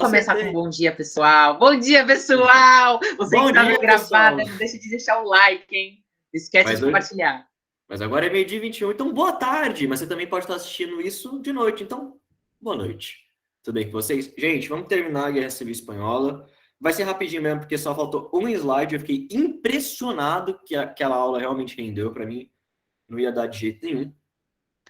Começar com Acertei. bom dia, pessoal. Bom dia, pessoal! Você que Bom está dia, vendo gravada, pessoal. não deixa de deixar o like, hein? Não esquece de compartilhar. Mas agora é meio-dia e 21, então boa tarde. Mas você também pode estar assistindo isso de noite, então boa noite. Tudo bem com vocês? Gente, vamos terminar a Guerra Civil Espanhola. Vai ser rapidinho mesmo, porque só faltou um slide. Eu fiquei impressionado que aquela aula realmente rendeu para mim. Não ia dar de jeito nenhum.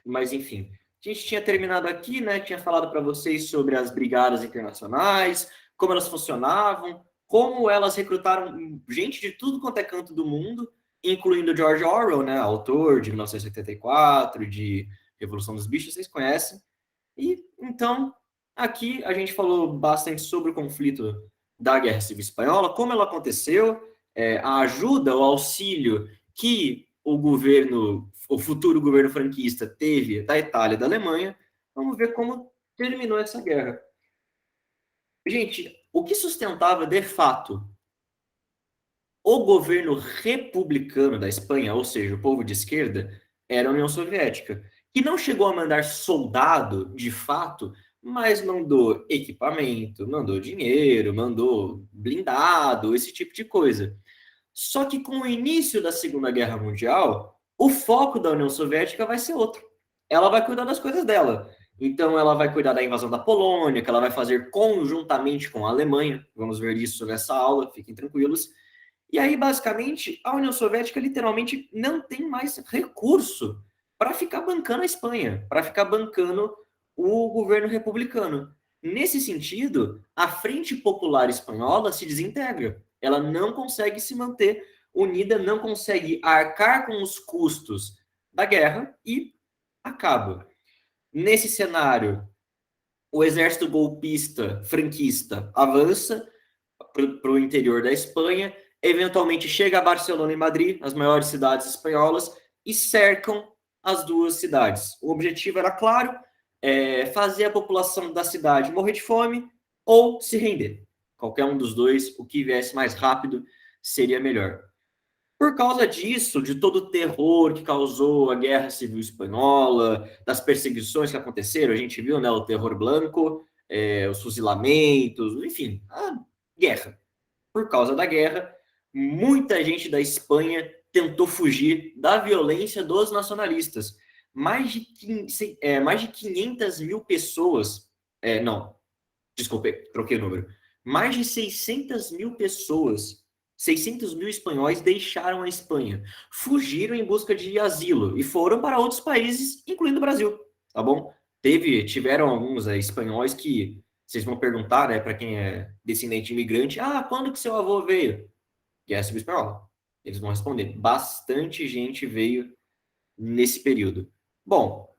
Mas, enfim. A gente tinha terminado aqui, né? Tinha falado para vocês sobre as brigadas internacionais, como elas funcionavam, como elas recrutaram gente de tudo quanto é canto do mundo, incluindo George Orwell, né? Autor de 1984, de Revolução dos Bichos, vocês conhecem. E, então, aqui a gente falou bastante sobre o conflito da Guerra Civil Espanhola, como ela aconteceu, a ajuda, o auxílio que o futuro governo franquista teve da Itália e da Alemanha. Vamos ver como terminou essa guerra. Gente, o que sustentava de fato o governo republicano da Espanha, ou seja, o povo de esquerda, era a União Soviética, que não chegou a mandar soldado de fato, mas mandou equipamento, mandou dinheiro, mandou blindado, esse tipo de coisa. Só que com o início da Segunda Guerra Mundial, o foco da União Soviética vai ser outro. Ela vai cuidar das coisas dela. Então, ela vai cuidar da invasão da Polônia, que ela vai fazer conjuntamente com a Alemanha. Vamos ver isso nessa aula, fiquem tranquilos. E aí, basicamente, a União Soviética literalmente não tem mais recurso para ficar bancando a Espanha, para ficar bancando o governo republicano. Nesse sentido, a Frente Popular Espanhola se desintegra. Ela não consegue se manter unida, não consegue arcar com os custos da guerra e acaba. Nesse cenário, o exército golpista franquista avança para o interior da Espanha, eventualmente chega a Barcelona e Madrid, as maiores cidades espanholas, e cercam as duas cidades. O objetivo era claro, fazer a população da cidade morrer de fome ou se render. Qualquer um dos dois, o que viesse mais rápido seria melhor. Por causa disso, de todo o terror que causou a Guerra Civil Espanhola, das perseguições que aconteceram, a gente viu, né, o terror branco, os fuzilamentos, enfim, a guerra. Por causa da guerra, muita gente da Espanha tentou fugir da violência dos nacionalistas. Mais de 500 mil pessoas, não, desculpe, troquei o número. Mais de 600 mil pessoas, 600 mil espanhóis deixaram a Espanha, fugiram em busca de asilo e foram para outros países, incluindo o Brasil, tá bom? Tiveram alguns espanhóis que vocês vão perguntar, né, para quem é descendente imigrante, quando que seu avô veio? Guerra Civil Espanhola. Eles vão responder. Bastante gente veio nesse período. Bom,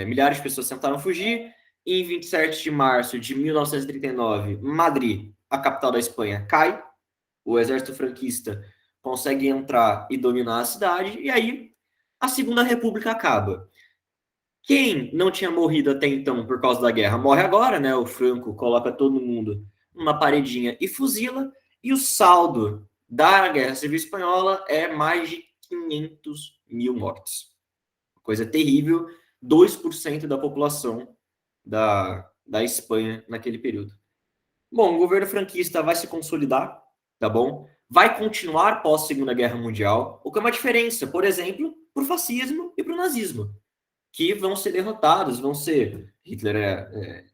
milhares de pessoas tentaram fugir. Em 27 de março de 1939, Madrid, a capital da Espanha, cai. O exército franquista consegue entrar e dominar a cidade. E aí, a Segunda República acaba. Quem não tinha morrido até então por causa da guerra morre agora, né? O Franco coloca todo mundo numa paredinha e fuzila. E o saldo da Guerra Civil Espanhola é mais de 500 mil mortos. Coisa terrível, 2% da população da Espanha naquele período. Bom, o governo franquista vai se consolidar, tá bom? Vai continuar pós Segunda Guerra Mundial, o que é uma diferença, por exemplo, para o fascismo e para o nazismo, que vão ser derrotados, vão ser...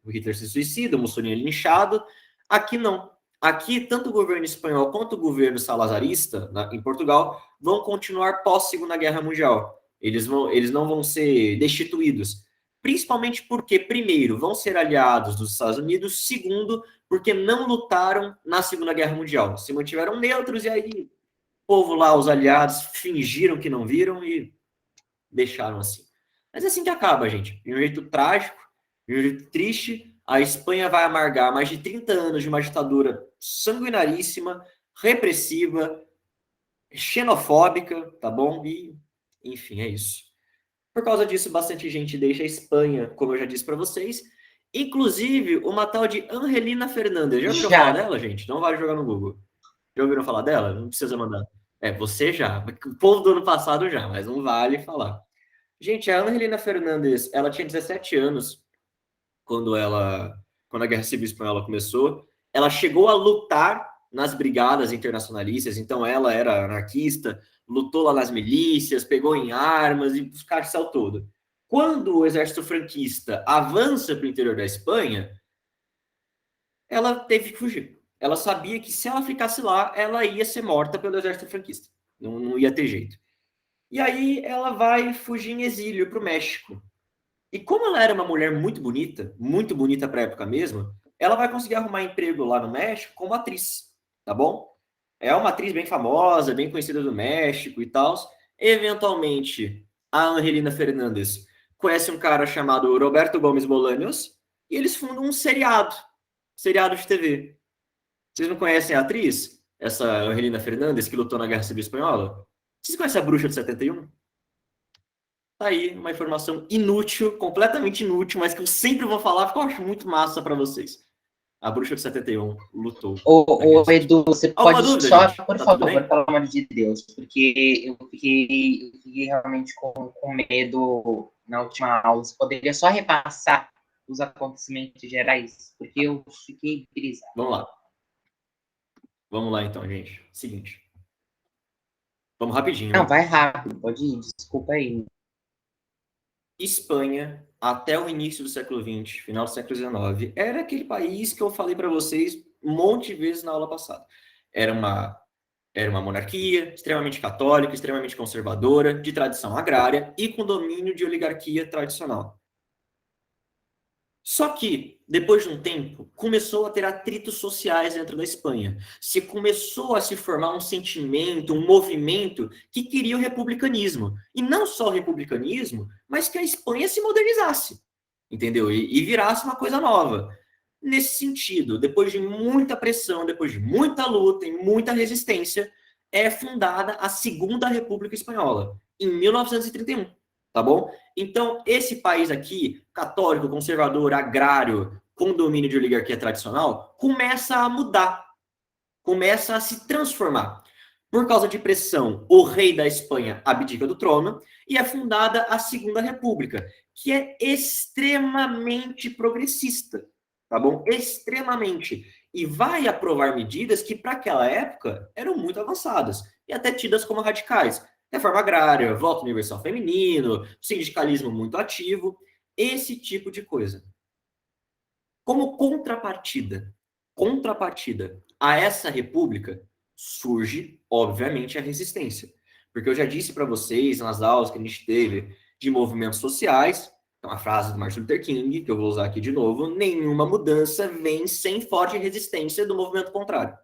o Hitler se suicida, o Mussolini é linchado. Aqui não. Aqui, tanto o governo espanhol quanto o governo salazarista, em Portugal, vão continuar pós-Segunda Guerra Mundial. Eles não vão ser destituídos. Principalmente porque, primeiro, vão ser aliados dos Estados Unidos, segundo, porque não lutaram na Segunda Guerra Mundial. Se mantiveram neutros e aí o povo lá, os aliados, fingiram que não viram e deixaram assim. Mas é assim que acaba, gente. De um jeito trágico, de um jeito triste, a Espanha vai amargar mais de 30 anos de uma ditadura sanguinaríssima, repressiva, xenofóbica, tá bom? E, enfim, é isso. Por causa disso, bastante gente deixa a Espanha, como eu já disse para vocês. Inclusive, uma tal de Angelina Fernandes. Já ouviram falar dela, gente? Não vale jogar no Google. Já ouviram falar dela? Não precisa mandar. Você já. O povo do ano passado já, mas não vale falar. Gente, a Angelina Fernandes, ela tinha 17 anos quando ela quando a Guerra Civil Espanhola começou. Ela chegou a lutar nas brigadas internacionalistas, então ela era anarquista, lutou lá nas milícias, pegou em armas e os carcel todo. Quando o exército franquista avança para o interior da Espanha, ela teve que fugir. Ela sabia que se ela ficasse lá, ela ia ser morta pelo exército franquista. Não ia ter jeito. E aí ela vai fugir em exílio para o México. E como ela era uma mulher muito bonita para a época mesmo, ela vai conseguir arrumar emprego lá no México como atriz, tá bom? É uma atriz bem famosa, bem conhecida do México e tal. Eventualmente, a Angelina Fernandes conhece um cara chamado Roberto Gomes Bolaños e eles fundam um seriado de TV. Vocês não conhecem a atriz? Essa Angelina Fernandes que lutou na Guerra Civil Espanhola? Vocês conhecem a Bruxa de 71? Tá aí uma informação inútil, completamente inútil, mas que eu sempre vou falar porque eu acho muito massa para vocês. A Bruxa de 71 lutou. Ô Edu, você pode dúvida, só, gente? por Tá favor, pelo amor de Deus, porque eu fiquei realmente com medo na última aula. Você poderia só repassar os acontecimentos gerais, porque eu fiquei brisado. Vamos lá então, gente. Seguinte. Vamos rapidinho. Não, vai rápido, pode ir, desculpa aí. Espanha, até o início do século XX, final do século XIX, era aquele país que eu falei para vocês um monte de vezes na aula passada. Era uma monarquia extremamente católica, extremamente conservadora, de tradição agrária e com domínio de oligarquia tradicional. Só que, depois de um tempo, começou a ter atritos sociais dentro da Espanha. Começou a se formar um sentimento, um movimento que queria o republicanismo. E não só o republicanismo, mas que a Espanha se modernizasse, entendeu? E virasse uma coisa nova. Nesse sentido, depois de muita pressão, depois de muita luta e muita resistência, é fundada a Segunda República Espanhola, em 1931. Tá bom? Então, esse país aqui, católico, conservador, agrário, com domínio de oligarquia tradicional, começa a mudar, começa a se transformar. Por causa de pressão, o rei da Espanha abdica do trono e é fundada a Segunda República, que é extremamente progressista, tá bom? Extremamente. E vai aprovar medidas que, para aquela época, eram muito avançadas e até tidas como radicais. Reforma agrária, voto universal feminino, sindicalismo muito ativo, esse tipo de coisa. Como contrapartida a essa república, surge, obviamente, a resistência. Porque eu já disse para vocês, nas aulas que a gente teve de movimentos sociais, uma frase do Martin Luther King, que eu vou usar aqui de novo, nenhuma mudança vem sem forte resistência do movimento contrário.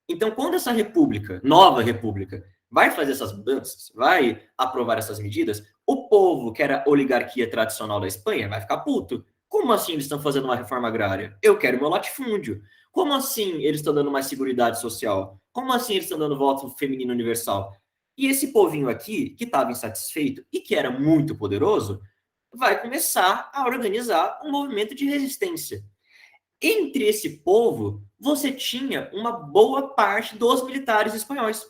Então, quando essa república, nova república, vai fazer essas mudanças, vai aprovar essas medidas, o povo, que era a oligarquia tradicional da Espanha, vai ficar puto. Como assim eles estão fazendo uma reforma agrária? Eu quero meu latifúndio. Como assim eles estão dando mais seguridade social? Como assim eles estão dando voto feminino universal? E esse povinho aqui, que estava insatisfeito e que era muito poderoso, vai começar a organizar um movimento de resistência. Entre esse povo, você tinha uma boa parte dos militares espanhóis,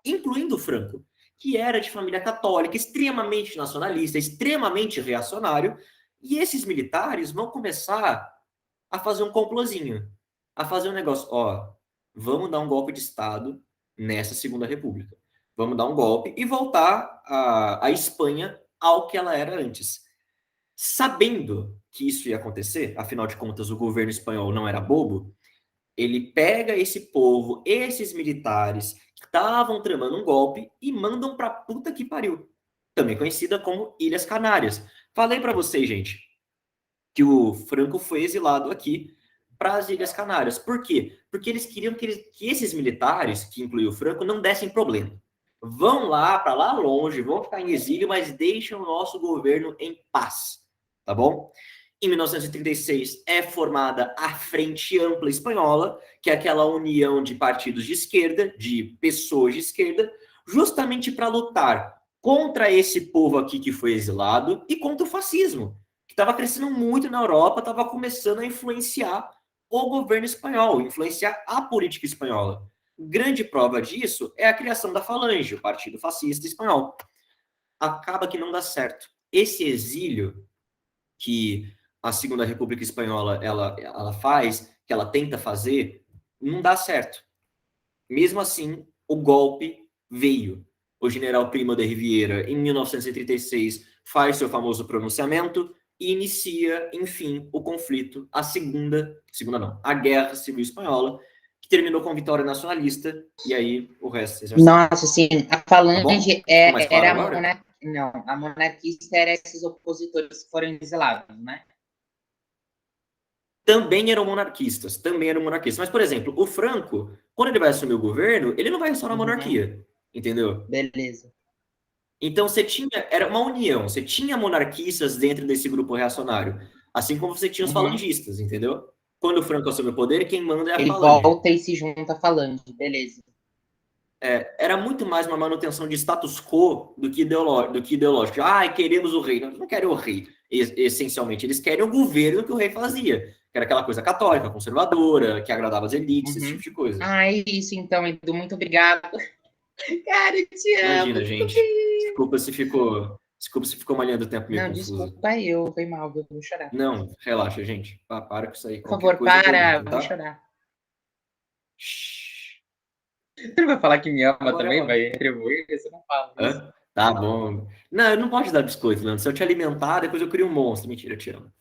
incluindo Franco, que era de família católica, extremamente nacionalista, extremamente reacionário, e esses militares vão começar a fazer um complozinho, a fazer um negócio, ó, vamos dar um golpe de Estado nessa Segunda República. Vamos dar um golpe e voltar a Espanha ao que ela era antes. Sabendo que isso ia acontecer, afinal de contas o governo espanhol não era bobo, ele pega esse povo, esses militares que estavam tramando um golpe e mandam pra puta que pariu. Também conhecida como Ilhas Canárias. Falei para vocês, gente, que o Franco foi exilado aqui para as Ilhas Canárias. Por quê? Porque eles queriam que esses militares, que incluiu o Franco, não dessem problema. Vão lá, para lá longe, vão ficar em exílio, mas deixam o nosso governo em paz. Tá bom? Em 1936 é formada a Frente Ampla Espanhola, que é aquela união de partidos de esquerda, de pessoas de esquerda, justamente para lutar contra esse povo aqui que foi exilado e contra o fascismo, que estava crescendo muito na Europa, estava começando a influenciar o governo espanhol, influenciar a política espanhola. Grande prova disso é a criação da Falange, o Partido Fascista Espanhol. Acaba que não dá certo. Esse exílio que a Segunda República Espanhola ela faz, que ela tenta fazer, não dá certo. Mesmo assim, o golpe veio. O general Primo de Rivera, em 1936, faz seu famoso pronunciamento e inicia, enfim, o conflito, a Guerra Civil Espanhola, que terminou com vitória nacionalista, e aí o resto vocês já sabem. Nossa, sim, a Tá bom? Falange Ficou mais claro era agora? não, a monarquista era esses opositores que foram exilados, né? Também eram monarquistas. Mas, por exemplo, o Franco, quando ele vai assumir o governo, ele não vai restaurar a Uhum, monarquia, entendeu? beleza. Então era uma união, você tinha monarquistas dentro desse grupo reacionário, assim como você tinha os Uhum. falangistas, entendeu? Quando o Franco assume o poder, quem manda é a Ele falange. volta e se junta a Falange, beleza. Era muito mais uma manutenção de status quo do que ideológico. Ah, queremos o rei. Não, eles não querem o rei, essencialmente. Eles querem o governo que o rei fazia, que era aquela coisa católica, conservadora, que agradava as elites, esse Uhum. tipo de coisa. Ah, é isso então, Edu, muito obrigado. Cara, eu te amo, Imagina, tudo gente. bem. Desculpa se ficou malhando o tempo meio Não, confuso. desculpa eu, foi mal, eu vou chorar. Não, relaxa, gente. Para com isso aí. Por Qualquer favor, coisa para, perguntem, eu vou tá? chorar. Shhh. Você não vai falar que me ama Agora é também? hora. Vai retribuir? Você não fala isso. Hã? Tá bom. Não, eu não posso te dar biscoito, Leandro. Se eu te alimentar, depois eu crio um monstro. Mentira, eu te amo.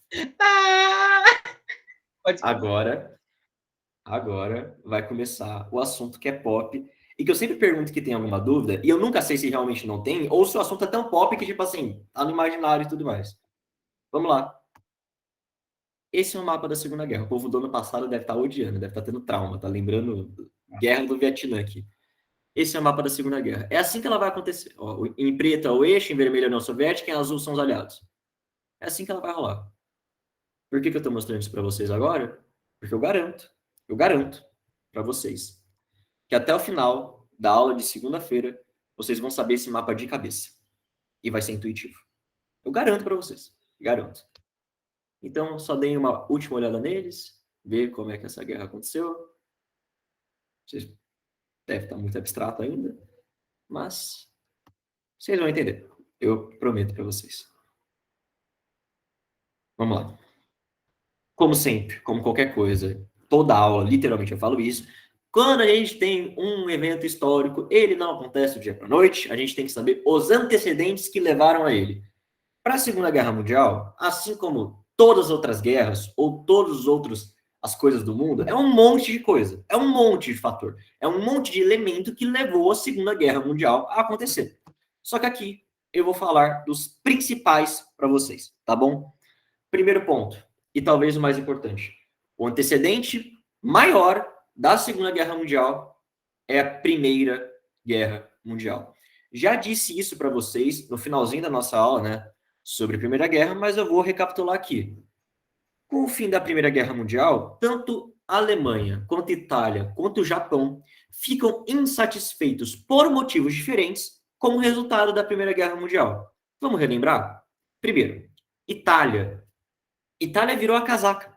Ah! Pode Agora, agora vai começar o assunto que é pop e que eu sempre pergunto que tem alguma dúvida e eu nunca sei se realmente não tem ou se o assunto é tão pop que, tipo assim, tá no imaginário e tudo mais. Vamos lá. Esse é o mapa da Segunda Guerra. O povo do ano passado deve estar odiando, deve estar tendo trauma, tá lembrando Guerra do Vietnã aqui. Esse é o mapa da Segunda Guerra. É assim que ela vai acontecer. Ó, em preto é o eixo, em vermelho é a União Soviética, em azul são os aliados. É assim que ela vai rolar. Por que eu estou mostrando isso para vocês agora? Porque eu garanto para vocês, que até o final da aula de segunda-feira, vocês vão saber esse mapa de cabeça. E vai ser intuitivo. Eu garanto para vocês. Garanto. Então, só deem uma última olhada neles, ver como é que essa guerra aconteceu. Vocês devem estar muito abstrato ainda, mas vocês vão entender. Eu prometo para vocês. Vamos lá. Como sempre, como qualquer coisa, toda aula, literalmente eu falo isso, quando a gente tem um evento histórico, ele não acontece do dia para a noite, a gente tem que saber os antecedentes que levaram a ele. Para a Segunda Guerra Mundial, assim como todas as outras guerras, ou todos os outros as coisas do mundo, é um monte de coisa, é um monte de fator, é um monte de elemento que levou a Segunda Guerra Mundial a acontecer. Só que aqui eu vou falar dos principais para vocês, tá bom? Primeiro ponto, e talvez o mais importante, o antecedente maior da Segunda Guerra Mundial é a Primeira Guerra Mundial. Já disse isso para vocês no finalzinho da nossa aula, né, sobre a Primeira Guerra, mas eu vou recapitular aqui. Com o fim da Primeira Guerra Mundial, tanto a Alemanha, quanto a Itália, quanto o Japão ficam insatisfeitos por motivos diferentes como resultado da Primeira Guerra Mundial. Vamos relembrar? Primeiro, Itália virou a casaca.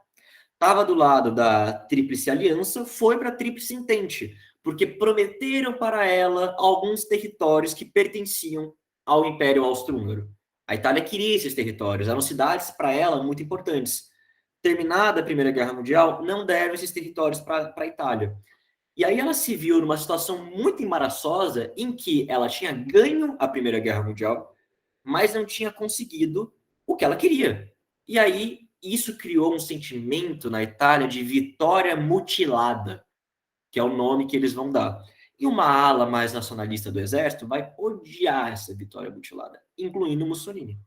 Estava do lado da Tríplice Aliança, foi para a Tríplice Entente, porque prometeram para ela alguns territórios que pertenciam ao Império Austro-Húngaro. A Itália queria esses territórios, eram cidades para ela muito importantes. Terminada a Primeira Guerra Mundial, não deram esses territórios para a Itália. E aí ela se viu numa situação muito embaraçosa em que ela tinha ganho a Primeira Guerra Mundial, mas não tinha conseguido o que ela queria. E aí isso criou um sentimento na Itália de vitória mutilada, que é o nome que eles vão dar. E uma ala mais nacionalista do exército vai odiar essa vitória mutilada, incluindo Mussolini.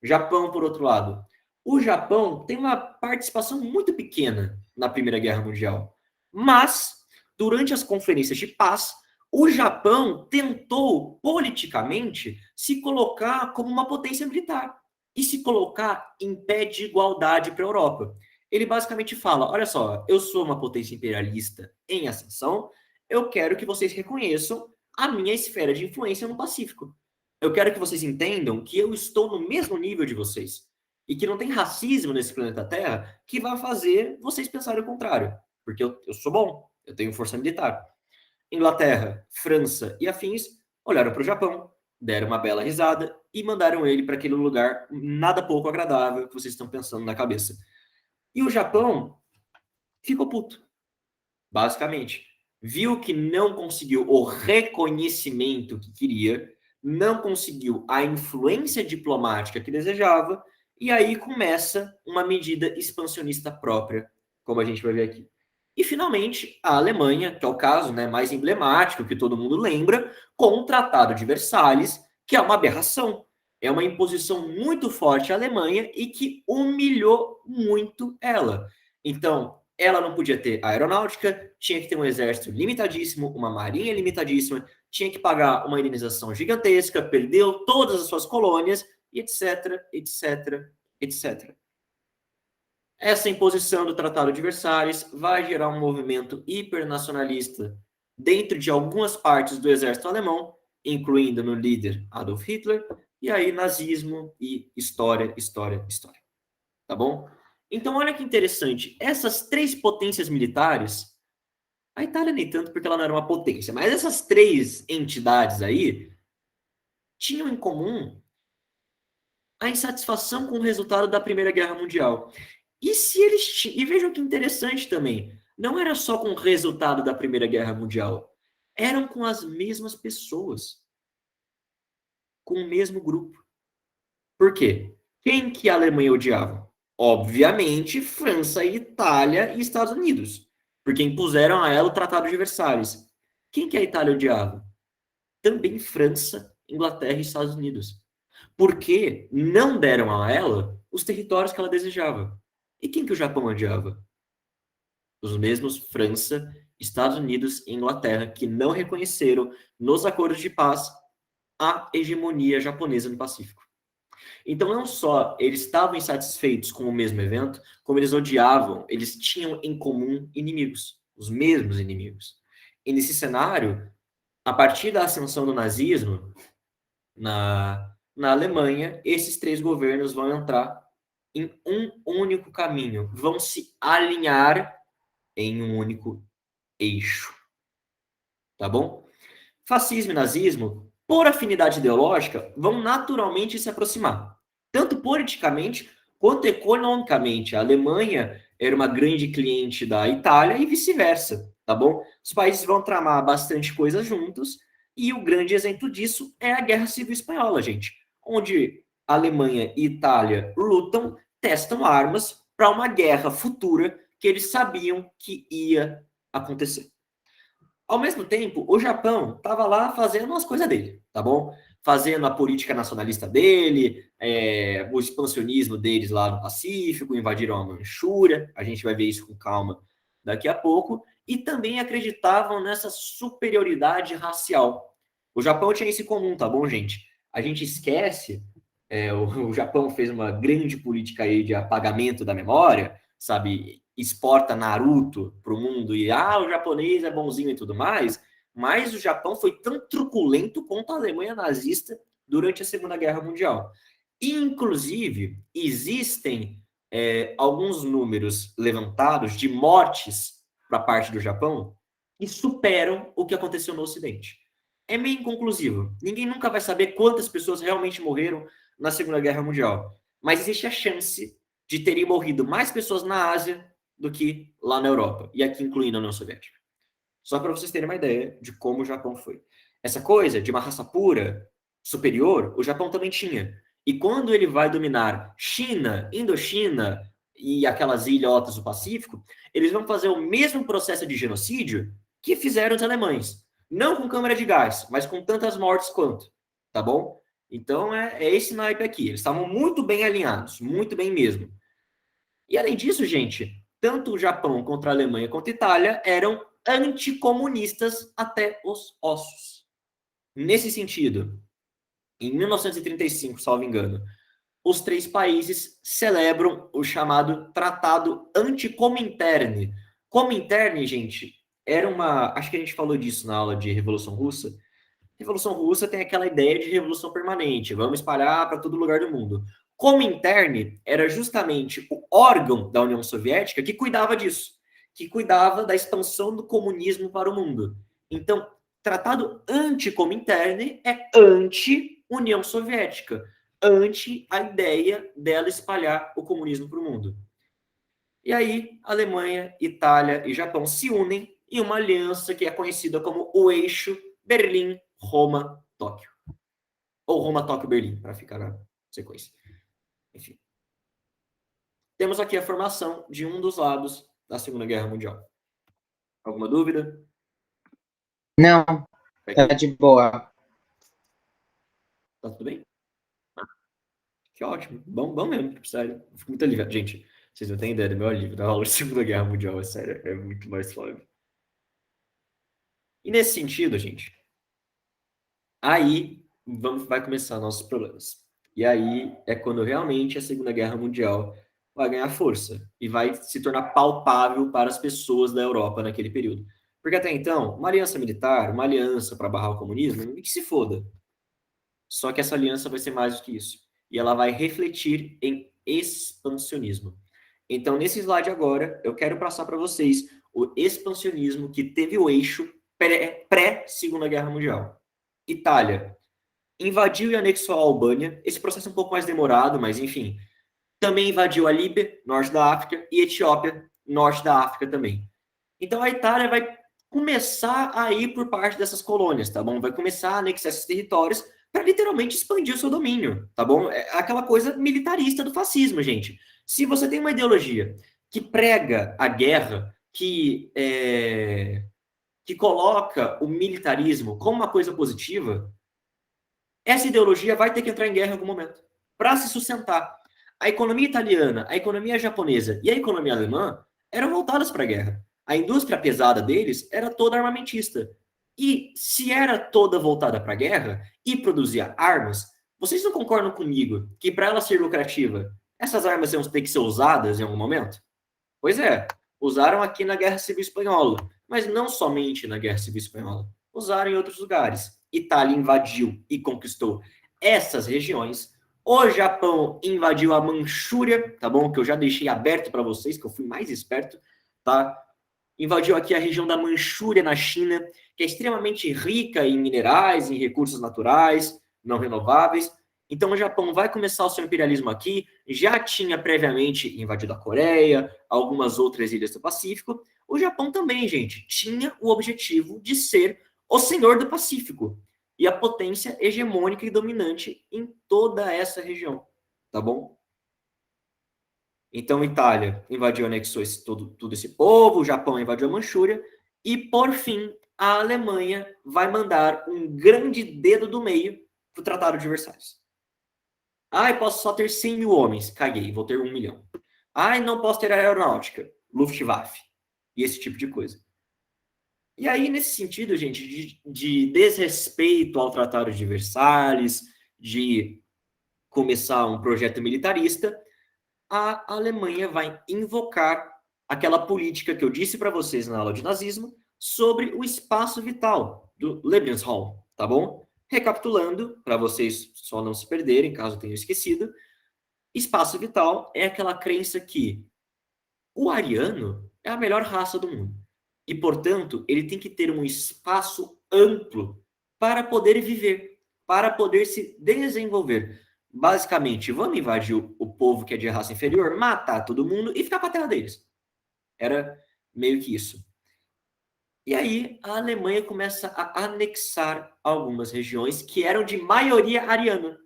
Japão, por outro lado. O Japão tem uma participação muito pequena na Primeira Guerra Mundial. Mas, durante as conferências de paz, o Japão tentou, politicamente, se colocar como uma potência militar e se colocar em pé de igualdade para a Europa. Ele basicamente fala: olha só, eu sou uma potência imperialista em ascensão, eu quero que vocês reconheçam a minha esfera de influência no Pacífico. Eu quero que vocês entendam que eu estou no mesmo nível de vocês e que não tem racismo nesse planeta Terra que vai fazer vocês pensarem o contrário, porque eu sou bom, eu tenho força militar. Inglaterra, França e afins olharam para o Japão, deram uma bela risada e mandaram ele para aquele lugar nada pouco agradável que vocês estão pensando na cabeça. E o Japão ficou puto, basicamente. Viu que não conseguiu o reconhecimento que queria, não conseguiu a influência diplomática que desejava, e aí começa uma medida expansionista própria, como a gente vai ver aqui. E, finalmente, a Alemanha, que é o caso, né, mais emblemático, que todo mundo lembra, com o Tratado de Versalhes, que é uma aberração. É uma imposição muito forte à Alemanha e que humilhou muito ela. Então, ela não podia ter aeronáutica, tinha que ter um exército limitadíssimo, uma marinha limitadíssima, tinha que pagar uma indenização gigantesca, perdeu todas as suas colônias, etc, etc, etc. Essa imposição do Tratado de Versalhes vai gerar um movimento hipernacionalista dentro de algumas partes do exército alemão, incluindo no líder Adolf Hitler, e aí nazismo e história, história, história. Tá bom? Então, olha que interessante. Essas três potências militares, a Itália nem tanto porque ela não era uma potência, mas essas três entidades aí tinham em comum a insatisfação com o resultado da Primeira Guerra Mundial. E se eles e vejam que interessante também, não era só com o resultado da Primeira Guerra Mundial, eram com as mesmas pessoas, com o mesmo grupo. Por quê? Quem que a Alemanha odiava? Obviamente, França, Itália e Estados Unidos, porque impuseram a ela o Tratado de Versalhes. Quem que a Itália odiava? Também França, Inglaterra e Estados Unidos. Porque não deram a ela os territórios que ela desejava. E quem que o Japão odiava? Os mesmos França, Estados Unidos e Inglaterra, que não reconheceram nos acordos de paz a hegemonia japonesa no Pacífico. Então, não só eles estavam insatisfeitos com o mesmo evento, como eles odiavam, eles tinham em comum inimigos, os mesmos inimigos. E nesse cenário, a partir da ascensão do nazismo na Alemanha, esses três governos vão entrar em um único caminho, vão se alinhar em um único eixo. Tá bom? Fascismo e nazismo, por afinidade ideológica, vão naturalmente se aproximar, tanto politicamente quanto economicamente. A Alemanha era uma grande cliente da Itália e vice-versa, tá bom? Os países vão tramar bastante coisa juntos e o grande exemplo disso é a Guerra Civil Espanhola, gente, onde Alemanha e Itália lutam, testam armas para uma guerra futura que eles sabiam que ia acontecer. Ao mesmo tempo, o Japão estava lá fazendo as coisas dele, tá bom? Fazendo a política nacionalista dele, o expansionismo deles lá no Pacífico, invadiram a Manchúria, a gente vai ver isso com calma daqui a pouco, e também acreditavam nessa superioridade racial. O Japão tinha isso em comum, tá bom, gente? A gente esquece, o Japão fez uma grande política aí de apagamento da memória, sabe? Exporta Naruto para o mundo e o japonês é bonzinho e tudo mais, mas o Japão foi tão truculento quanto a Alemanha nazista durante a Segunda Guerra Mundial. Inclusive, existem alguns números levantados de mortes para parte do Japão que superam o que aconteceu no Ocidente. É meio inconclusivo. Ninguém nunca vai saber quantas pessoas realmente morreram na Segunda Guerra Mundial. Mas existe a chance de terem morrido mais pessoas na Ásia do que lá na Europa, e aqui incluindo a União Soviética. Só para vocês terem uma ideia de como o Japão foi. Essa coisa de uma raça pura, superior, o Japão também tinha. E quando ele vai dominar China, Indochina e aquelas ilhotas do Pacífico, eles vão fazer o mesmo processo de genocídio que fizeram os alemães. Não com câmara de gás, mas com tantas mortes quanto. Tá bom? Então é esse naipe aqui. Eles estavam muito bem alinhados, muito bem mesmo. E além disso, gente, tanto o Japão contra a Alemanha quanto a Itália eram anticomunistas até os ossos. Nesse sentido, em 1935, salvo engano, os três países celebram o chamado Tratado Anticomintern. Comintern, gente, era uma... Acho que a gente falou disso na aula de Revolução Russa. Revolução Russa tem aquela ideia de revolução permanente, vamos espalhar para todo lugar do mundo. Comintern era justamente o órgão da União Soviética que cuidava disso, que cuidava da expansão do comunismo para o mundo. Então, tratado anti-Comintern é anti União Soviética, ante a ideia dela espalhar o comunismo para o mundo. E aí, Alemanha, Itália e Japão se unem em uma aliança que é conhecida como o eixo Berlim, Roma, Tóquio. Ou Roma, Tóquio, Berlim, para ficar na sequência. Enfim. Temos aqui a formação de um dos lados da Segunda Guerra Mundial. Alguma dúvida? Não, tá de boa. Tá tudo bem? Que ótimo. Bom mesmo, sério. Fico muito aliviado. Gente, vocês não têm ideia do meu alívio da aula de Segunda Guerra Mundial, é sério. É muito mais suave. E nesse sentido, gente, aí vai começar nossos problemas. E aí é quando realmente a Segunda Guerra Mundial vai ganhar força e vai se tornar palpável para as pessoas da Europa naquele período. Porque até então, uma aliança militar, uma aliança para barrar o comunismo, que se foda. Só que essa aliança vai ser mais do que isso. E ela vai refletir em expansionismo. Então, nesse slide agora, eu quero passar para vocês o expansionismo que teve o eixo pré-Segunda Guerra Mundial. Itália invadiu e anexou a Albânia. Esse processo é um pouco mais demorado, mas enfim. Também invadiu a Líbia, norte da África, e Etiópia, norte da África também. Então, a Itália vai começar a ir por parte dessas colônias, tá bom? Vai começar a anexar esses territórios para literalmente expandir o seu domínio, tá bom? É aquela coisa militarista do fascismo, gente. Se você tem uma ideologia que prega a guerra, que coloca o militarismo como uma coisa positiva, essa ideologia vai ter que entrar em guerra em algum momento para se sustentar. A economia italiana, a economia japonesa e a economia alemã eram voltadas para a guerra. A indústria pesada deles era toda armamentista. E se era toda voltada para a guerra e produzia armas, vocês não concordam comigo que para ela ser lucrativa, essas armas iam ter que ser usadas em algum momento? Pois é, usaram aqui na Guerra Civil Espanhola, mas não somente na Guerra Civil Espanhola, usaram em outros lugares. Itália invadiu e conquistou essas regiões. O Japão invadiu a Manchúria, tá bom? Que eu já deixei aberto para vocês, que eu fui mais esperto, tá? Invadiu aqui a região da Manchúria, na China, que é extremamente rica em minerais, em recursos naturais, não renováveis. Então, o Japão vai começar o seu imperialismo aqui, já tinha previamente invadido a Coreia, algumas outras ilhas do Pacífico. O Japão também, gente, tinha o objetivo de ser o senhor do Pacífico e a potência hegemônica e dominante em toda essa região, tá bom? Então, Itália invadiu, anexou todo esse povo, o Japão invadiu a Manchúria, e, por fim, a Alemanha vai mandar um grande dedo do meio para o Tratado de Versalhes. Ai, posso só ter 100 mil homens. Caguei, vou ter 1 milhão. Ai, não posso ter aeronáutica. Luftwaffe. E esse tipo de coisa. E aí, nesse sentido, gente, de desrespeito ao Tratado de Versalhes, de começar um projeto militarista, a Alemanha vai invocar aquela política que eu disse para vocês na aula de nazismo sobre o espaço vital do Lebensraum, tá bom? Recapitulando, para vocês só não se perderem, caso tenham esquecido, espaço vital é aquela crença que o ariano é a melhor raça do mundo. E, portanto, ele tem que ter um espaço amplo para poder viver, para poder se desenvolver. Basicamente, vamos invadir o povo que é de raça inferior, matar todo mundo e ficar com a terra deles. Era meio que isso. E aí a Alemanha começa a anexar algumas regiões que eram de maioria ariana,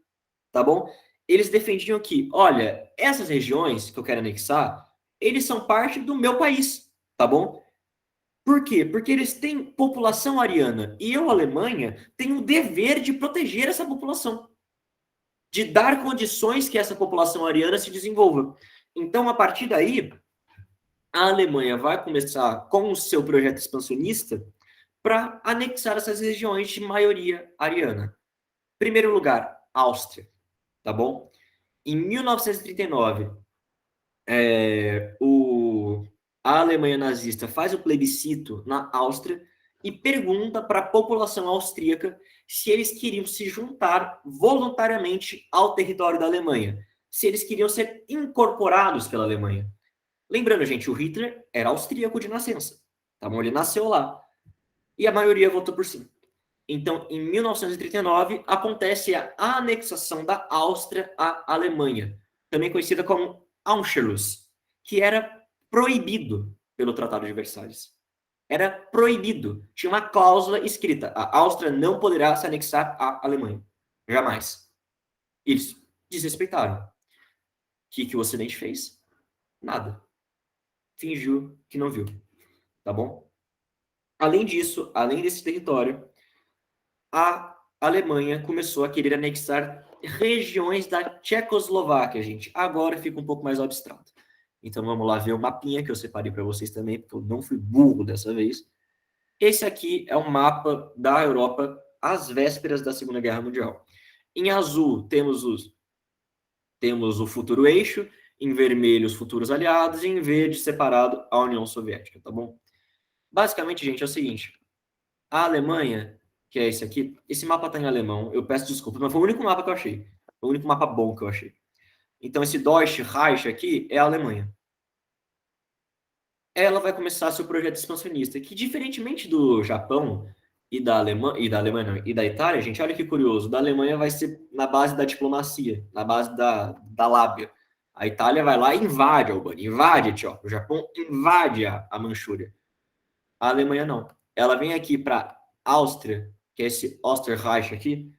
tá bom? Eles defendiam que, olha, essas regiões que eu quero anexar, eles são parte do meu país, tá bom? Por quê? Porque eles têm população ariana e eu, Alemanha, tenho o dever de proteger essa população, de dar condições que essa população ariana se desenvolva. Então, a partir daí, a Alemanha vai começar com o seu projeto expansionista para anexar essas regiões de maioria ariana. Primeiro lugar, Áustria, tá bom? Em 1939, a Alemanha nazista faz o plebiscito na Áustria e pergunta para a população austríaca se eles queriam se juntar voluntariamente ao território da Alemanha, se eles queriam ser incorporados pela Alemanha. Lembrando, gente, o Hitler era austríaco de nascença, tá bom? Ele nasceu lá. E a maioria votou por sim. Então, em 1939, acontece a anexação da Áustria à Alemanha, também conhecida como Anschluss, que era proibido pelo Tratado de Versalhes. Era proibido. Tinha uma cláusula escrita: a Áustria não poderá se anexar à Alemanha. Jamais. Eles desrespeitaram. O que o Ocidente fez? Nada. Fingiu que não viu. Tá bom? Além disso, além desse território, a Alemanha começou a querer anexar regiões da Tchecoslováquia, gente. Agora fica um pouco mais abstrato. Então vamos lá ver o mapinha que eu separei para vocês também, porque eu não fui burro dessa vez. Esse aqui é um mapa da Europa às vésperas da Segunda Guerra Mundial. Em azul temos o futuro eixo, em vermelho os futuros aliados e em verde separado a União Soviética, tá bom? Basicamente, gente, é o seguinte: a Alemanha, que é esse aqui, esse mapa tá em alemão, eu peço desculpa, mas foi o único mapa que eu achei. Foi o único mapa bom que eu achei. Então, esse Deutsche Reich aqui é a Alemanha. Ela vai começar seu projeto expansionista, que diferentemente do Japão e da Alemanha, não, e da Itália, gente, olha que curioso, da Alemanha vai ser na base da diplomacia, na base da lábia. A Itália vai lá e invade a Albânia, invade a Etiópia. O Japão invade a Manchúria. A Alemanha não. Ela vem aqui para Áustria, que é esse Osterreich aqui,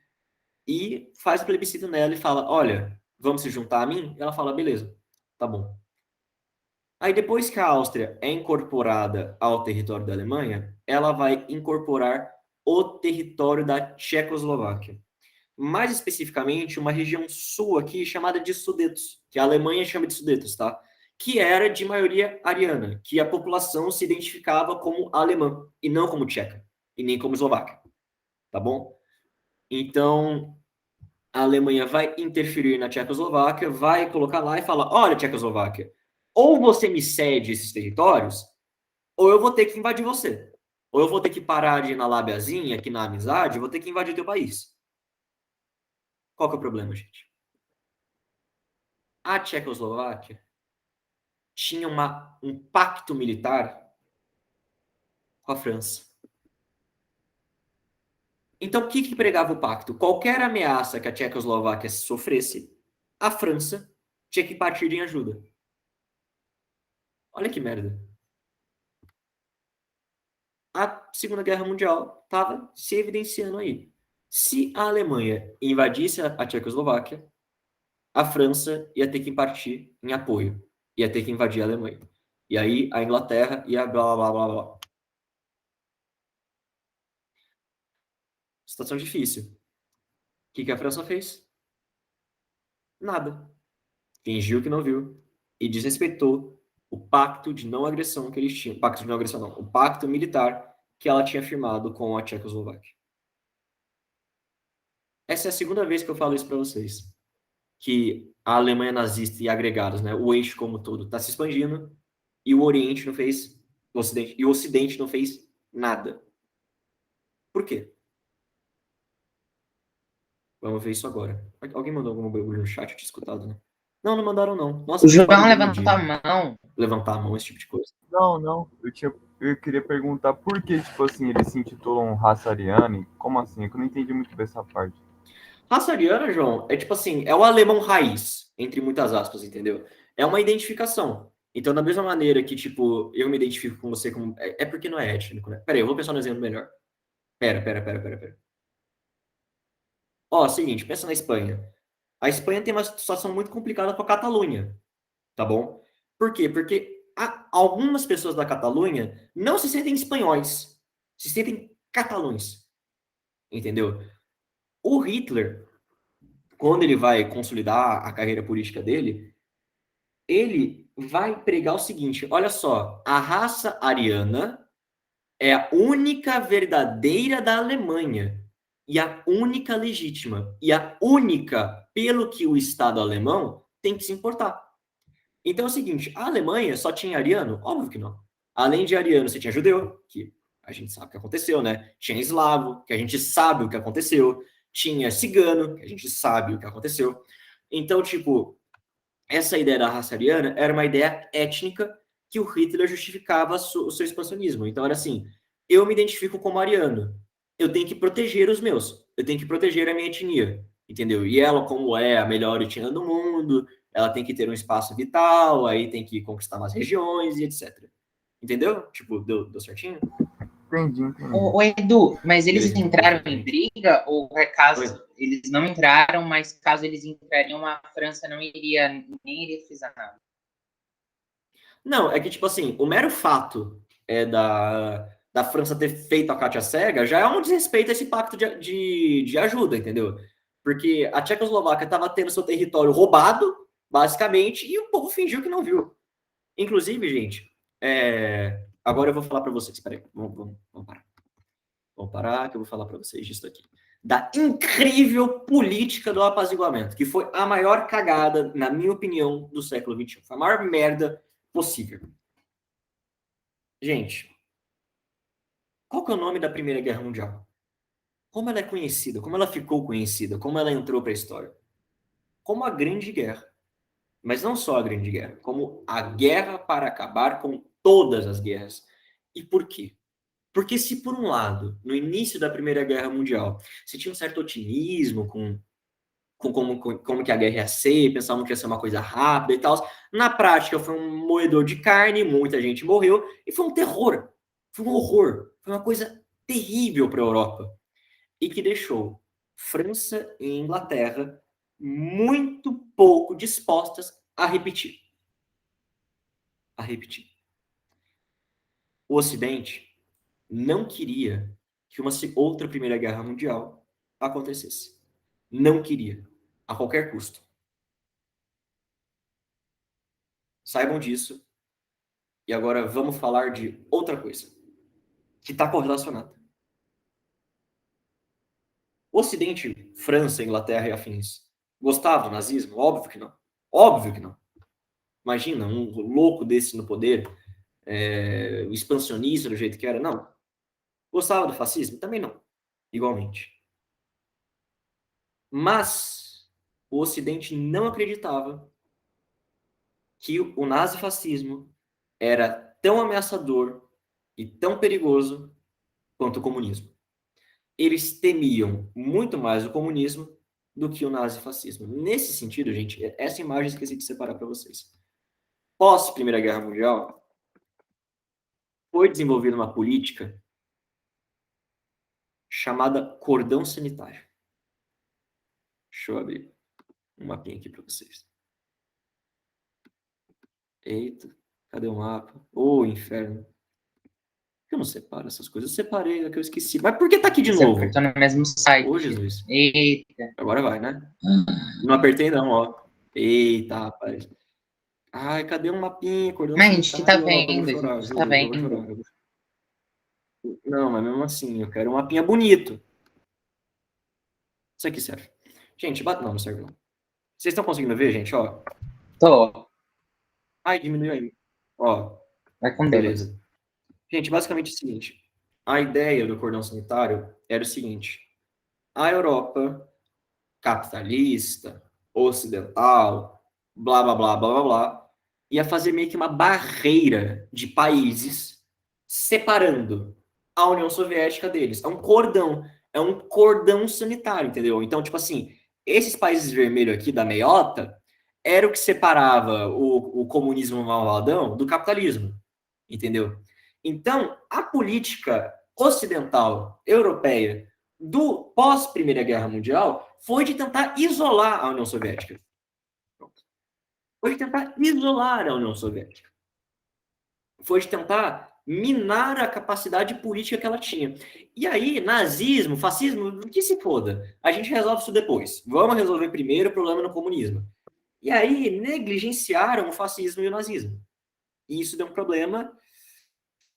e faz plebiscito nela e fala: olha, vamos se juntar a mim? Ela fala: beleza, tá bom. Aí depois que a Áustria é incorporada ao território da Alemanha, ela vai incorporar o território da Tchecoslováquia. Mais especificamente, uma região sul aqui chamada de Sudetos, que a Alemanha chama de Sudetos, tá? Que era de maioria ariana, que a população se identificava como alemã e não como tcheca, e nem como eslovaca, tá bom? Então, a Alemanha vai interferir na Tchecoslováquia, vai colocar lá e falar: olha, Tchecoslováquia, ou você me cede esses territórios, ou eu vou ter que invadir você. Ou eu vou ter que parar de ir na labiazinha, aqui na amizade, eu vou ter que invadir teu país. Qual que é o problema, gente? A Tchecoslováquia tinha um pacto militar com a França. Então, o que pregava o pacto? Qualquer ameaça que a Tchecoslováquia sofresse, a França tinha que partir em ajuda. Olha que merda. A Segunda Guerra Mundial estava se evidenciando aí. Se a Alemanha invadisse a Tchecoslováquia, a França ia ter que partir em apoio, ia ter que invadir a Alemanha. E aí a Inglaterra ia blá blá blá blá blá. Situação difícil. O que a França fez? Nada. Fingiu que não viu e desrespeitou o pacto de não agressão que eles tinham. O pacto de não agressão, não. O pacto militar que ela tinha firmado com a Tchecoslováquia. Essa é a segunda vez que eu falo isso para vocês. Que a Alemanha nazista e agregados, né, o eixo como todo, está se expandindo e o Oriente não fez, o Ocidente não fez nada. Por quê? Vamos ver isso agora. Alguém mandou algum bagulho no chat? Eu tinha escutado, né? Não, não mandaram, não. Nossa, O que João falha levantou a mão. levantar a mão, esse tipo de coisa. Não. Eu queria perguntar por que, tipo assim, eles se intitulam raça ariana e como assim? Eu não entendi muito dessa parte. Raça ariana, João, é tipo assim, é o alemão raiz, entre muitas aspas, entendeu? É uma identificação. Então, da mesma maneira que, tipo, eu me identifico com você como... É porque não é étnico, né? Peraí, eu vou pensar no exemplo melhor. Pera. Ó, seguinte, pensa na Espanha. A Espanha tem uma situação muito complicada com a Catalunha, tá bom? Por quê? Porque algumas pessoas da Catalunha não se sentem espanhóis, se sentem catalães, entendeu? O Hitler, quando ele vai consolidar a carreira política dele, ele vai pregar o seguinte: olha só, a raça ariana é a única verdadeira da Alemanha e a única legítima e a única pelo que o Estado alemão tem que se importar. Então é o seguinte: a Alemanha só tinha ariano? Óbvio que não. Além de ariano, você tinha judeu, que a gente sabe o que aconteceu, né? Tinha eslavo, que a gente sabe o que aconteceu. Tinha cigano, que a gente sabe o que aconteceu. Então, tipo, essa ideia da raça ariana era uma ideia étnica que o Hitler justificava o seu expansionismo. Então era assim: eu me identifico como ariano, eu tenho que proteger os meus. Eu tenho que proteger a minha etnia, entendeu? E ela, como é a melhor etnia do mundo, ela tem que ter um espaço vital, aí tem que conquistar mais regiões e etc. Entendeu? Tipo, deu certinho? Entendi. Ô, Edu, mas eles Beleza, então, entraram em perfeitamente. briga ou é caso Oi? eles não entraram, mas caso eles entrariam, a França não iria nem iria frisar nada. Não, é que, tipo assim, o mero fato da França ter feito a Kátia Cega já é um desrespeito a esse pacto de ajuda, entendeu? Porque a Tchecoslováquia estava tendo seu território roubado, basicamente, e o povo fingiu que não viu. Inclusive, gente, agora eu vou falar para vocês. Peraí, vamos parar. Vamos parar que eu vou falar para vocês disso aqui. Da incrível política do apaziguamento, que foi a maior cagada, na minha opinião, do século XXI. Foi a maior merda possível. Gente, qual que é o nome da Primeira Guerra Mundial? Como ela é conhecida? Como ela ficou conhecida? Como ela entrou para a história? Como a Grande Guerra. Mas não só a Grande Guerra, como a guerra para acabar com todas as guerras. E por quê? Porque se, por um lado, no início da Primeira Guerra Mundial, se tinha um certo otimismo com como que a guerra ia ser, pensavam que ia ser uma coisa rápida e tal, na prática foi um moedor de carne, muita gente morreu, e foi um terror, foi um horror, foi uma coisa terrível para a Europa, e que deixou França e Inglaterra muito pouco dispostas a repetir. A repetir. O Ocidente não queria que uma outra Primeira Guerra Mundial acontecesse. Não queria, a qualquer custo. Saibam disso. E agora vamos falar de outra coisa, que está correlacionada. O Ocidente, França, Inglaterra e afins, gostavam do nazismo? Óbvio que não. Óbvio que não. Imagina um louco desse no poder, o expansionista do jeito que era? Não. Gostava do fascismo? Também não. Igualmente. Mas o Ocidente não acreditava que o nazifascismo era tão ameaçador e tão perigoso quanto o comunismo. Eles temiam muito mais o comunismo do que o nazifascismo. Nesse sentido, gente, essa imagem eu esqueci de separar para vocês. Pós Primeira Guerra Mundial, foi desenvolvida uma política chamada cordão sanitário. Deixa eu abrir um mapinha aqui para vocês. Eita, cadê o mapa? Ô, inferno. Por que eu não separo essas coisas? Eu separei, é que eu esqueci. Mas por que tá aqui de Você novo? apertou no mesmo site. Ô, Jesus. Eita. Agora vai, né? Não apertei não, ó. Eita, rapaz. Ai, cadê um mapinha? Cordão Mas a gente tá sanitário, ó, eu vou vendo, a chorar, gente viu? tá Eu vou chorar. vendo. Não, mas mesmo assim, eu quero um mapinha bonito. Isso aqui serve. Gente, não serve não. Vocês estão conseguindo ver, gente, ó? Tô. Ai, diminuiu aí. Ó, Vai com Deus. beleza. Gente, basicamente é o seguinte. A ideia do cordão sanitário era o seguinte. A Europa capitalista, ocidental, blá, blá, blá, blá, blá, blá, ia fazer meio que uma barreira de países separando a União Soviética deles. É um cordão sanitário, entendeu? Então, tipo assim, esses países vermelhos aqui da meiota era o que separava o comunismo malvadão do capitalismo, entendeu? Então, a política ocidental, europeia, do pós-Primeira Guerra Mundial foi de tentar isolar a União Soviética. Foi de tentar isolar a União Soviética. Foi de tentar minar a capacidade política que ela tinha. E aí, nazismo, fascismo, que se foda. A gente resolve isso depois. Vamos resolver primeiro o problema no comunismo. E aí, negligenciaram o fascismo e o nazismo. E isso deu um problema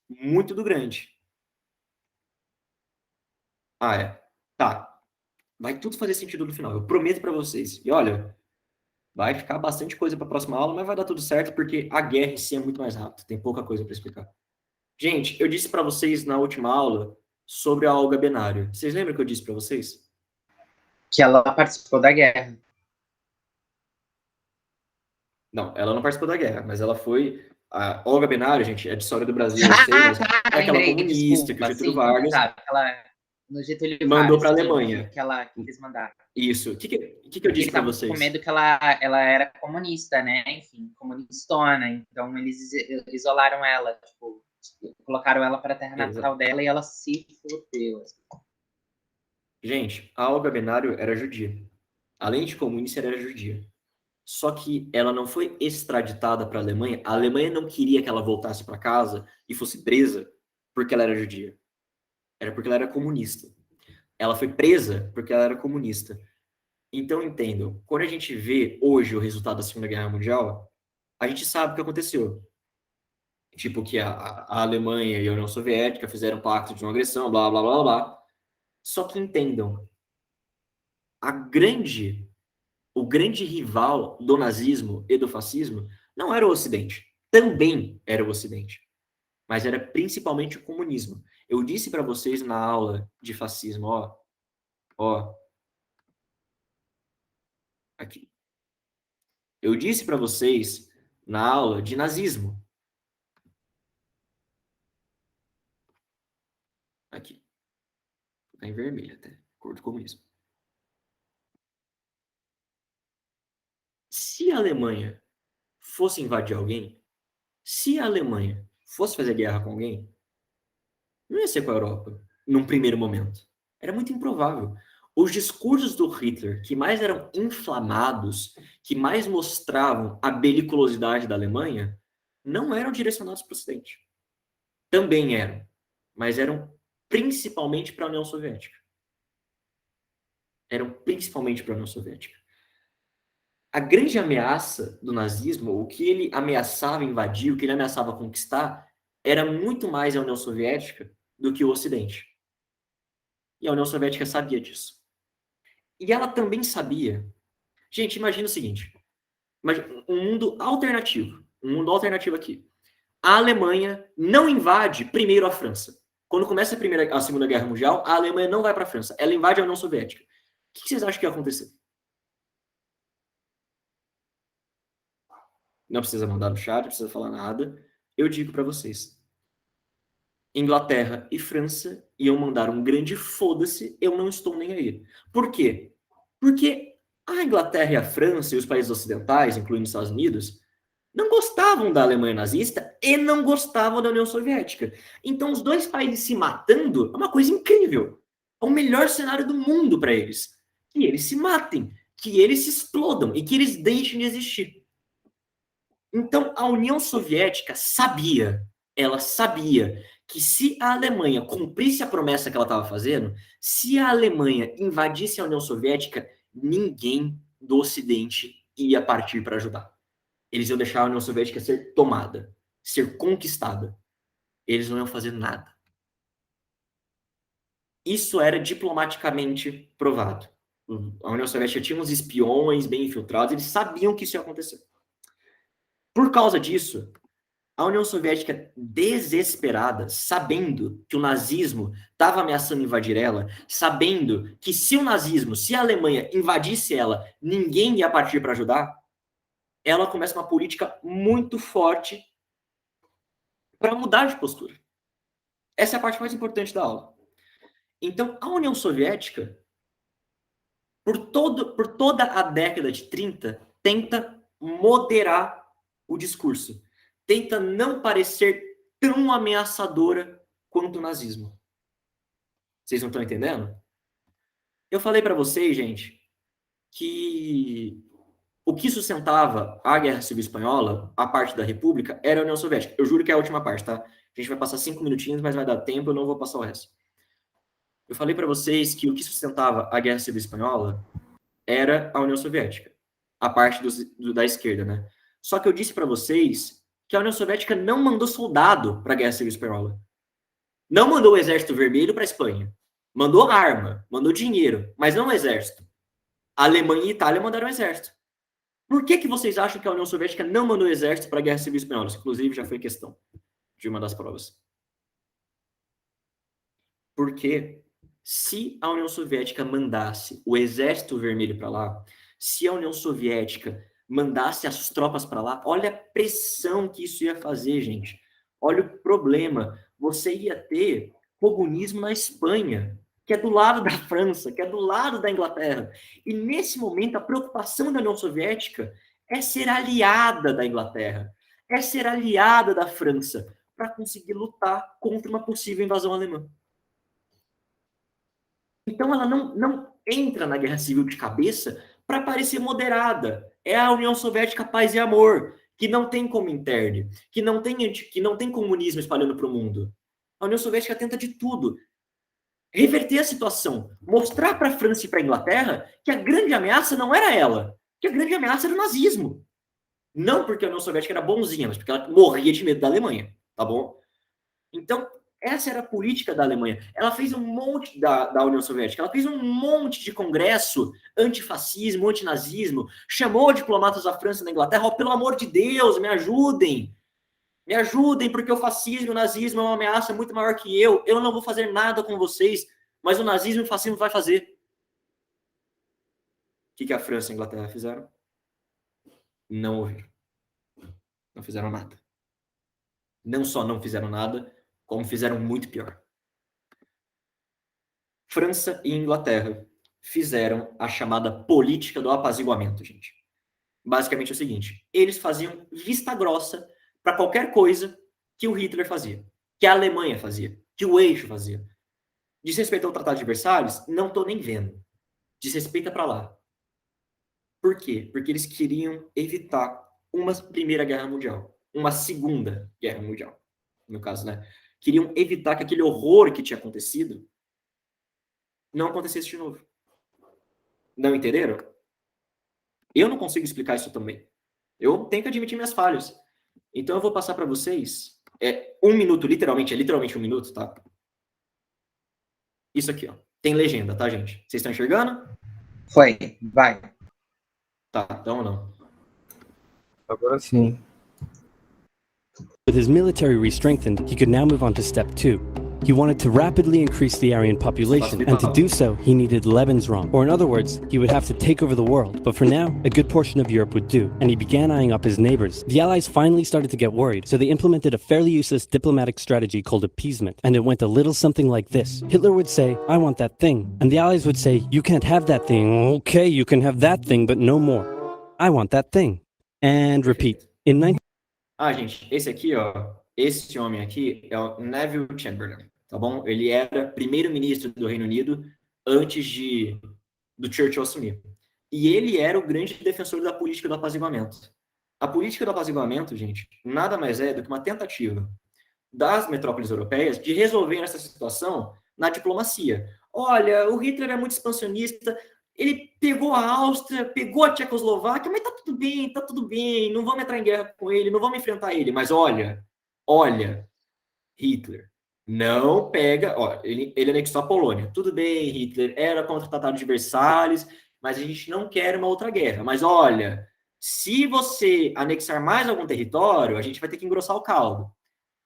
muito do grande. Ah, é. Tá. Vai tudo fazer sentido no final. Eu prometo para vocês. E olha, vai ficar bastante coisa para a próxima aula, mas vai dar tudo certo porque a guerra em si é muito mais rápida. Tem pouca coisa para explicar. Gente, eu disse para vocês na última aula sobre a Olga Benário. Vocês lembram que eu disse para vocês? Que ela participou da guerra. Não, ela não participou da guerra, mas ela foi... A Olga Benário, gente, é de história do Brasil, eu sei, mas é aquela lembrei, comunista desculpa, que o Getúlio sim, Vargas... sabe, ela no Getúlio mandou Vargas, para a Alemanha. que eles mandaram. Isso. O que eu disse para vocês? Com medo que ela era comunista, né? Enfim, comunistona. Então, eles isolaram ela, tipo, colocaram ela para a terra natal dela e ela se fudeu. Gente, a Olga Benário era judia. Além de comunista, ela era judia. Só que ela não foi extraditada para a Alemanha. A Alemanha não queria que ela voltasse para casa e fosse presa porque ela era judia. Era porque ela era comunista. Ela foi presa porque ela era comunista. Então, entendam, quando a gente vê hoje o resultado da Segunda Guerra Mundial, a gente sabe o que aconteceu. Tipo, que a Alemanha e a União Soviética fizeram pacto de não agressão, blá, blá, blá, blá. Só que entendam, o grande rival do nazismo e do fascismo não era o Ocidente. Também era o Ocidente. Mas era principalmente o comunismo. Eu disse para vocês na aula de fascismo, ó, aqui. Eu disse para vocês na aula de nazismo. Aqui. Tá em vermelho até. Cor do comunismo. Se a Alemanha fosse invadir alguém, se a Alemanha fosse fazer guerra com alguém, não ia ser com a Europa, num primeiro momento. Era muito improvável. Os discursos do Hitler, que mais eram inflamados, que mais mostravam a beliculosidade da Alemanha, não eram direcionados para o Ocidente. Também eram, mas eram principalmente para a União Soviética. Eram principalmente para a União Soviética. A grande ameaça do nazismo, o que ele ameaçava invadir, o que ele ameaçava conquistar, era muito mais a União Soviética do que o Ocidente. E a União Soviética sabia disso. E ela também sabia. Gente, imagina o seguinte: um mundo alternativo. Um mundo alternativo aqui. A Alemanha não invade primeiro a França. Quando começa a Segunda Guerra Mundial, a Alemanha não vai para a França. Ela invade a União Soviética. O que vocês acham que ia acontecer? Não precisa mandar no chat, não precisa falar nada. Eu digo para vocês. Inglaterra e França iam mandar um grande foda-se, eu não estou nem aí. Por quê? Porque a Inglaterra e a França e os países ocidentais, incluindo os Estados Unidos, não gostavam da Alemanha nazista e não gostavam da União Soviética. Então, os dois países se matando é uma coisa incrível. É o melhor cenário do mundo para eles. Que eles se matem, que eles se explodam e que eles deixem de existir. Então, a União Soviética ela sabia que se a Alemanha cumprisse a promessa que ela estava fazendo, se a Alemanha invadisse a União Soviética, ninguém do Ocidente ia partir para ajudar. Eles iam deixar a União Soviética ser tomada, ser conquistada. Eles não iam fazer nada. Isso era diplomaticamente provado. A União Soviética tinha uns espiões bem infiltrados, eles sabiam que isso ia acontecer. Por causa disso, a União Soviética, desesperada, sabendo que o nazismo estava ameaçando invadir ela, sabendo que se o nazismo, se a Alemanha invadisse ela, ninguém ia partir para ajudar, ela começa uma política muito forte para mudar de postura. Essa é a parte mais importante da aula. Então, a União Soviética, por toda a década de 30, tenta moderar o discurso. Tenta não parecer tão ameaçadora quanto o nazismo. Vocês não estão entendendo? Eu falei para vocês, gente, que o que sustentava a Guerra Civil Espanhola, a parte da República, era a União Soviética. Eu juro que é a última parte, tá? A gente vai passar 5 minutinhos, mas vai dar tempo, eu não vou passar o resto. Eu falei para vocês que o que sustentava a Guerra Civil Espanhola era a União Soviética. A parte da esquerda, né? Só que eu disse para vocês que a União Soviética não mandou soldado para a Guerra Civil Espanhola. Não mandou o Exército Vermelho para a Espanha. Mandou arma, mandou dinheiro, mas não o exército. A Alemanha e a Itália mandaram o exército. Por que vocês acham que a União Soviética não mandou o exército para a Guerra Civil Espanhola? Isso, inclusive, já foi questão de uma das provas. Porque se a União Soviética mandasse o Exército Vermelho para lá, se a União Soviética mandasse as tropas para lá, olha a pressão que isso ia fazer, gente. Olha o problema. Você ia ter comunismo na Espanha, que é do lado da França, que é do lado da Inglaterra. E nesse momento, a preocupação da União Soviética é ser aliada da Inglaterra, é ser aliada da França, para conseguir lutar contra uma possível invasão alemã. Então ela não entra na guerra civil de cabeça para parecer moderada. É a União Soviética paz e amor, que não tem Comintern, que não tem comunismo espalhando para o mundo. A União Soviética tenta de tudo. Reverter a situação, mostrar para a França e para a Inglaterra que a grande ameaça não era ela, que a grande ameaça era o nazismo. Não porque a União Soviética era bonzinha, mas porque ela morria de medo da Alemanha, tá bom? Então, essa era a política da Alemanha. Ela fez um monte da União Soviética, ela fez um monte de congresso antifascismo, antinazismo, chamou diplomatas da França e da Inglaterra, oh, pelo amor de Deus, me ajudem, porque o fascismo e o nazismo é uma ameaça muito maior que eu não vou fazer nada com vocês, mas o nazismo e o fascismo vai fazer. O que a França e a Inglaterra fizeram? Não ouviram. Não fizeram nada. Não só não fizeram nada, como fizeram muito pior. França e Inglaterra fizeram a chamada política do apaziguamento, gente. Basicamente é o seguinte, eles faziam vista grossa para qualquer coisa que o Hitler fazia, que a Alemanha fazia, que o eixo fazia. Desrespeitou o Tratado de Versalhes? Não estou nem vendo. Desrespeita para lá. Por quê? Porque eles queriam evitar uma Primeira Guerra Mundial, uma Segunda Guerra Mundial, no caso, né? Queriam evitar que aquele horror que tinha acontecido não acontecesse de novo. Não entenderam? Eu não consigo explicar isso também. Eu tenho que admitir minhas falhas. Então eu vou passar para vocês. É 1 minuto, literalmente, é literalmente 1 minuto, tá? Isso aqui, ó. Tem legenda, tá, gente? Vocês estão enxergando? Foi, vai. Tá, então não. Agora sim. With his military re-strengthened, he could now move on to step 2. He wanted to rapidly increase the Aryan population, and to do so, he needed Lebensraum. Or in other words, he would have to take over the world. But for now, a good portion of Europe would do, and he began eyeing up his neighbors. The Allies finally started to get worried, so they implemented a fairly useless diplomatic strategy called appeasement, and it went a little something like this. Hitler would say, I want that thing, and the Allies would say, you can't have that thing. Okay, you can have that thing, but no more. I want that thing. And repeat. In 19... gente, esse aqui, ó, esse homem aqui é o Neville Chamberlain, tá bom? Ele era primeiro-ministro do Reino Unido antes do Churchill assumir. E ele era o grande defensor da política do apaziguamento. A política do apaziguamento, gente, nada mais é do que uma tentativa das metrópoles europeias de resolver essa situação na diplomacia. Olha, o Hitler é muito expansionista, ele pegou a Áustria, pegou a Tchecoslováquia, mas tá tudo bem, não vamos entrar em guerra com ele, não vamos enfrentar ele. Mas olha, Hitler, não pega... Ó, ele anexou a Polônia. Tudo bem, Hitler era contra o Tratado de Versalhes, mas a gente não quer uma outra guerra. Mas olha, se você anexar mais algum território, a gente vai ter que engrossar o caldo.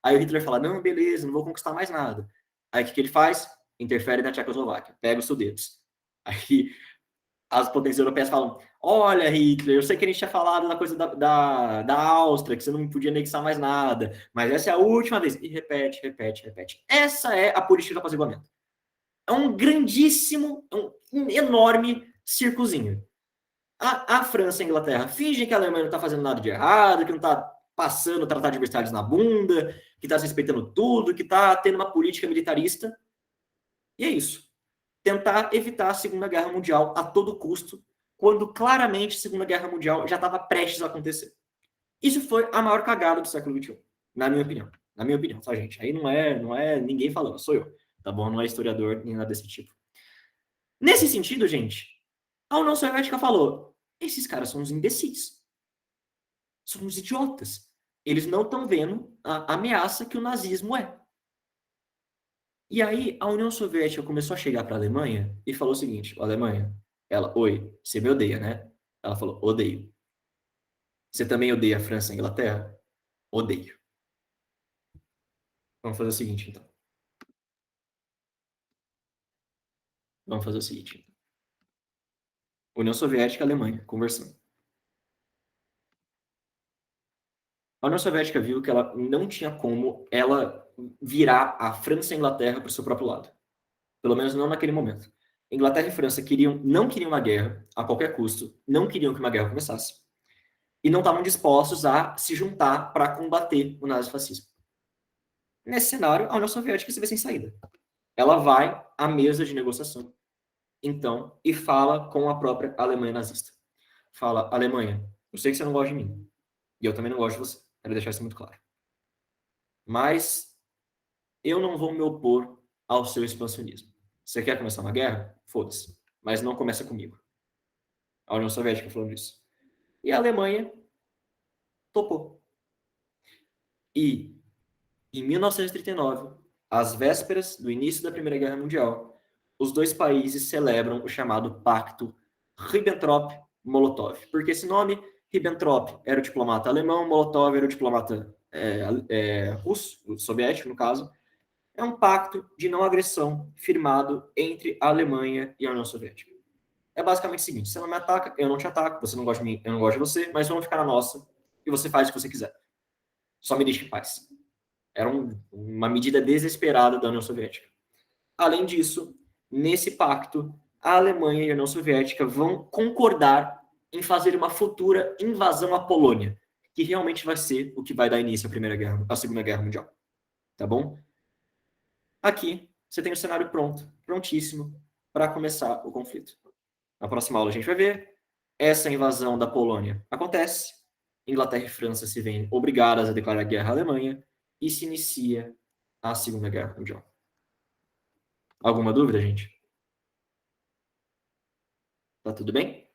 Aí o Hitler fala, não, beleza, não vou conquistar mais nada. Aí o que ele faz? Interfere na Tchecoslováquia, pega os Sudetos. Aí as potências europeias falam, olha, Hitler, eu sei que a gente tinha falado da coisa da Áustria, que você não podia anexar mais nada, mas essa é a última vez. E repete. Essa é a política do apaziguamento. É um grandíssimo, um enorme circozinho. A França e a Inglaterra fingem que a Alemanha não está fazendo nada de errado, que não está passando o Tratado de Versalhes na bunda, que está se respeitando tudo, que está tendo uma política militarista. E é isso. Tentar evitar a Segunda Guerra Mundial a todo custo, quando claramente a Segunda Guerra Mundial já estava prestes a acontecer. Isso foi a maior cagada do século XXI, na minha opinião. Na minha opinião, tá, gente? Aí não é ninguém falando, sou eu, tá bom? Não é historiador nem nada desse tipo. Nesse sentido, gente, a União Soviética falou, esses caras são uns imbecis. São uns idiotas. Eles não estão vendo a ameaça que o nazismo é. E aí, a União Soviética começou a chegar para a Alemanha e falou o seguinte, Alemanha, ela, oi, você me odeia, né? Ela falou, odeio. Você também odeia a França e a Inglaterra? Odeio. Vamos fazer o seguinte, então. União Soviética e Alemanha, conversando. A União Soviética viu que ela não tinha como ela virar a França e a Inglaterra para o seu próprio lado. Pelo menos não naquele momento. Inglaterra e França não queriam uma guerra a qualquer custo, não queriam que uma guerra começasse, e não estavam dispostos a se juntar para combater o nazifascismo. Nesse cenário, a União Soviética se vê sem saída. Ela vai à mesa de negociação, então, e fala com a própria Alemanha nazista. Fala, Alemanha, eu sei que você não gosta de mim, e eu também não gosto de você, quero deixar isso muito claro. Mas eu não vou me opor ao seu expansionismo. Você quer começar uma guerra? Foda-se. Mas não começa comigo. A União Soviética falando isso. E a Alemanha topou. E, em 1939, às vésperas do início da Primeira Guerra Mundial, os dois países celebram o chamado Pacto Ribbentrop-Molotov. Porque esse nome, Ribbentrop era o diplomata alemão, Molotov era o diplomata russo, soviético, no caso. É um pacto de não agressão firmado entre a Alemanha e a União Soviética. É basicamente o seguinte: você não me ataca, eu não te ataco, você não gosta de mim, eu não gosto de você, mas vamos ficar na nossa e você faz o que você quiser. Só me deixe em paz. Era uma medida desesperada da União Soviética. Além disso, nesse pacto, a Alemanha e a União Soviética vão concordar em fazer uma futura invasão à Polônia, que realmente vai ser o que vai dar início à Segunda Guerra Mundial. Tá bom? Aqui, você tem o cenário prontíssimo para começar o conflito. Na próxima aula a gente vai ver. Essa invasão da Polônia acontece. Inglaterra e França se veem obrigadas a declarar guerra à Alemanha e se inicia a Segunda Guerra Mundial. Alguma dúvida, gente? Tá tudo bem?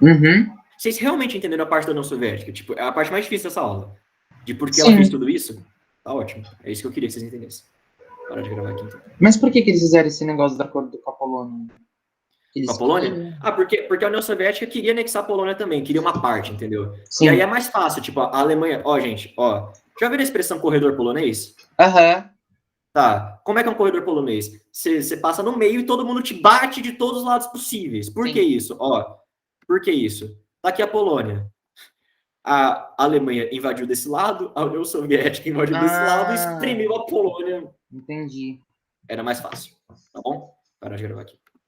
Uhum. Vocês realmente entenderam a parte da União Soviética? Tipo, é a parte mais difícil dessa aula. De por que Sim. ela fez tudo isso? Tá ótimo. É isso que eu queria que vocês entendessem. Para de gravar aqui, então. Mas por que eles fizeram esse negócio da acordo com a Polônia? Com a Polônia? Ah, porque a União Soviética queria anexar a Polônia também, queria uma parte, entendeu? Sim. E aí é mais fácil, tipo, a Alemanha... Ó, gente, ó. Já viram a expressão corredor polonês? Aham. Tá. Como é que é um corredor polonês? Você passa no meio e todo mundo te bate de todos os lados possíveis. Por Sim. que isso? Ó, por que isso? Tá aqui a Polônia. A Alemanha invadiu desse lado, a União Soviética invadiu desse lado e espremeu a Polônia. Entendi. Era mais fácil. Tá bom? Para de gravar aqui.